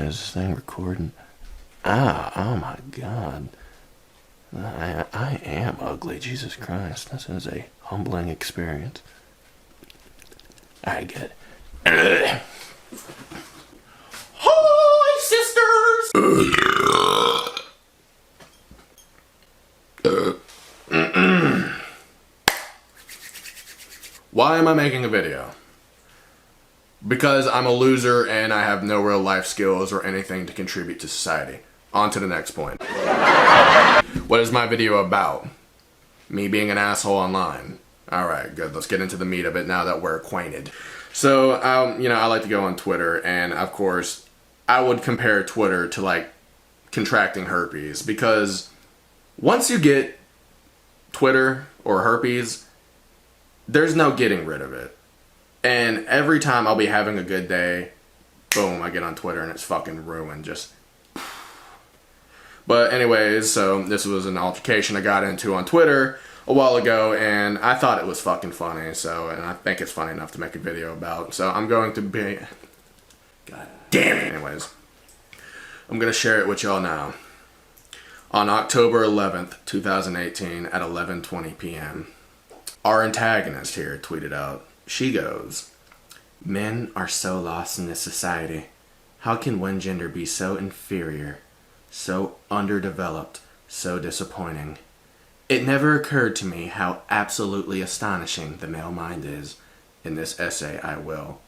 is this thing recording? Ah, oh my god. I am ugly, Jesus Christ. This is a humbling experience. I get it. Hi, sisters! Why am I making a video? Because I'm a loser and I have no real life skills or anything to contribute to society. On to the next point. What is my video about? Me being an asshole online. Alright, good. Let's get into the meat of it now that we're acquainted. So, I like to go on Twitter, and of course, I would compare Twitter to, like, contracting herpes. Because once you get Twitter or herpes, there's no getting rid of it. And every time I'll be having a good day, boom, I get on Twitter and it's fucking ruined. But anyways, so this was an altercation I got into on Twitter a while ago, and I thought it was fucking funny, and I think it's funny enough to make a video about. So I'm going to be... God damn it. Anyways, I'm going to share it with y'all now. On October 11th, 2018 at 11:20 p.m., our antagonist here tweeted out, she goes, "Men are so lost in this society. How can one gender be so inferior, so underdeveloped, so disappointing? It never occurred to me how absolutely astonishing the male mind is. In this essay, I will."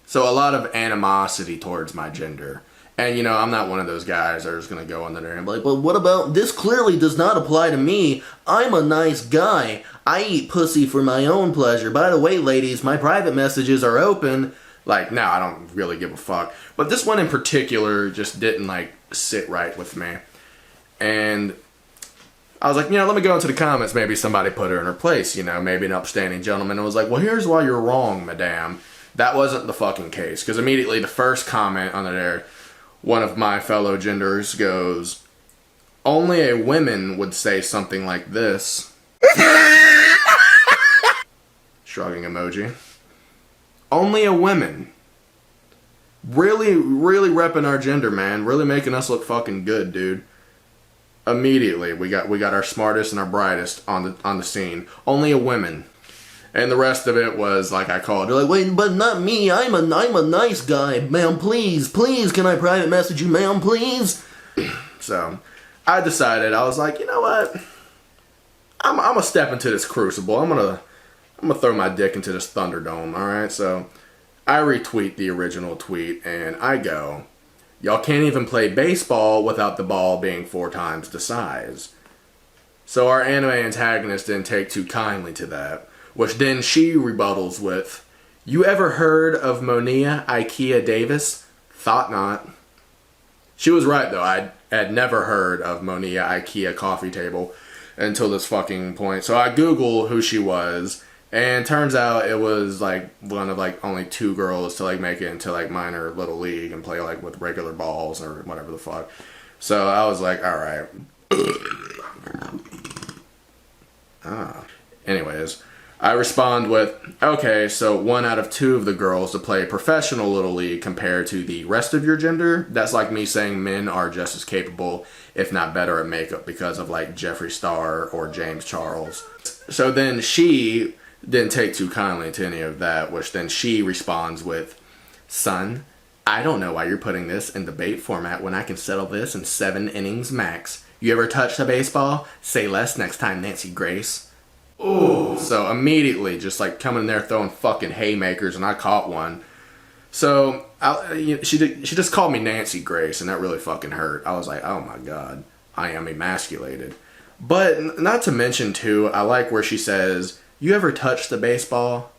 So a lot of animosity towards my gender. And, I'm not one of those guys that are just going to go on there and be like, "But what about, this clearly does not apply to me. I'm a nice guy. I eat pussy for my own pleasure. By the way, ladies, my private messages are open." Like, no, I don't really give a fuck. But this one in particular just didn't, sit right with me. And I was like, let me go into the comments. Maybe somebody put her in her place, maybe an upstanding gentleman. And was like, "Well, here's why you're wrong, madame." That wasn't the fucking case. Because immediately the first comment on there, one of my fellow genders goes, "Only a woman would say something like this." Shrugging emoji. Only a woman. Really, really repping our gender, man. Really making us look fucking good, dude. Immediately, we got our smartest and our brightest on the scene. Only a woman. And the rest of it was like I called. They're like, "Wait, but not me. I'm a nice guy, ma'am. Please, can I private message you, ma'am, please?" So I decided, I was like, you know what? I'm gonna step into this crucible. I'm gonna throw my dick into this Thunderdome. All right. So I retweet the original tweet and I go, "Y'all can't even play baseball without the ball being 4 times the size." So our anime antagonist didn't take too kindly to that. Which then she rebuttals with, "You ever heard of Monia Ikea Davis? Thought not." She was right though. I had never heard of Monia Ikea coffee table until this fucking point. So I Googled who she was, and turns out it was one of only 2 girls to make it into minor little league and play with regular balls or whatever the fuck. So I was like, alright. Anyways, I respond with, "Okay, so 1 out of 2 of the girls to play professional Little League compared to the rest of your gender? That's like me saying men are just as capable, if not better at makeup because of Jeffree Star or James Charles." So then she didn't take too kindly to any of that, which then she responds with, "Son, I don't know why you're putting this in debate format when I can settle this in 7 innings max. You ever touched a baseball? Say less next time, Nancy Grace." Ooh. So immediately just coming in there throwing fucking haymakers, and I caught one. So she just called me Nancy Grace, and that really fucking hurt. I was like, oh my god, I am emasculated. But not to mention too, I like where she says, "You ever touched the baseball?"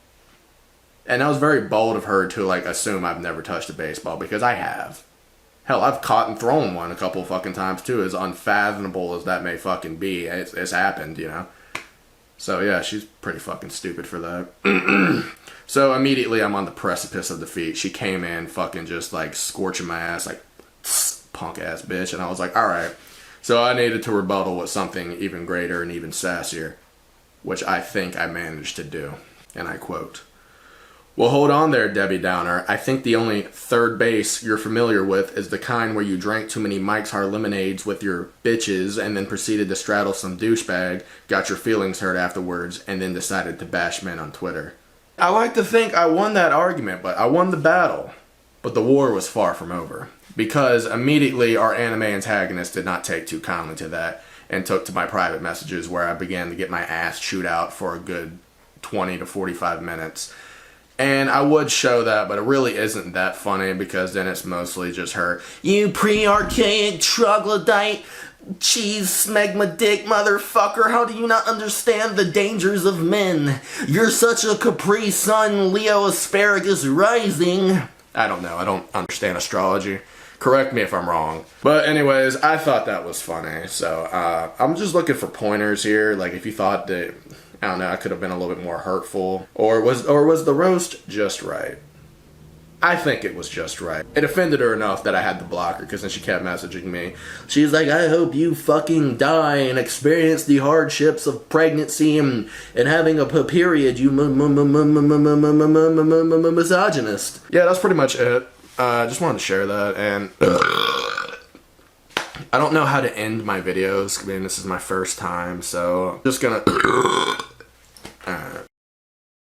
And that was very bold of her to assume I've never touched a baseball, because I have. Hell, I've caught and thrown one a couple fucking times too, as unfathomable as that may fucking be. It's happened, So yeah, she's pretty fucking stupid for that. So immediately I'm on the precipice of defeat. She came in fucking just scorching my ass, punk ass bitch. And I was like, alright. So I needed to rebuttal with something even greater and even sassier, which I think I managed to do. And I quote, Well, hold on there, Debbie Downer. I think the only third base you're familiar with is the kind where you drank too many Mike's Hard Lemonades with your bitches and then proceeded to straddle some douchebag, got your feelings hurt afterwards, and then decided to bash men on Twitter. I like to think I won that argument, but I won the battle. But the war was far from over. Because immediately our anime antagonist did not take too kindly to that and took to my private messages where I began to get my ass chewed out for a good 20 to 45 minutes. And I would show that, but it really isn't that funny because then it's mostly just her, "You pre-archaic troglodyte, cheese smegma dick motherfucker, how do you not understand the dangers of men? You're such a Capri Sun Leo asparagus rising." I don't know, I don't understand astrology. Correct me if I'm wrong. But anyways, I thought that was funny. So I'm just looking for pointers here. Like if you thought that, I don't know, I could have been a little bit more hurtful. Or was the roast just right? I think it was just right. It offended her enough that I had to block her because then she kept messaging me. She's like, "I hope you fucking die and experience the hardships of pregnancy and having a period, you misogynist." Yeah, that's pretty much it. I just wanted to share that, and I don't know how to end my videos. I mean, this is my first time, so I'm just gonna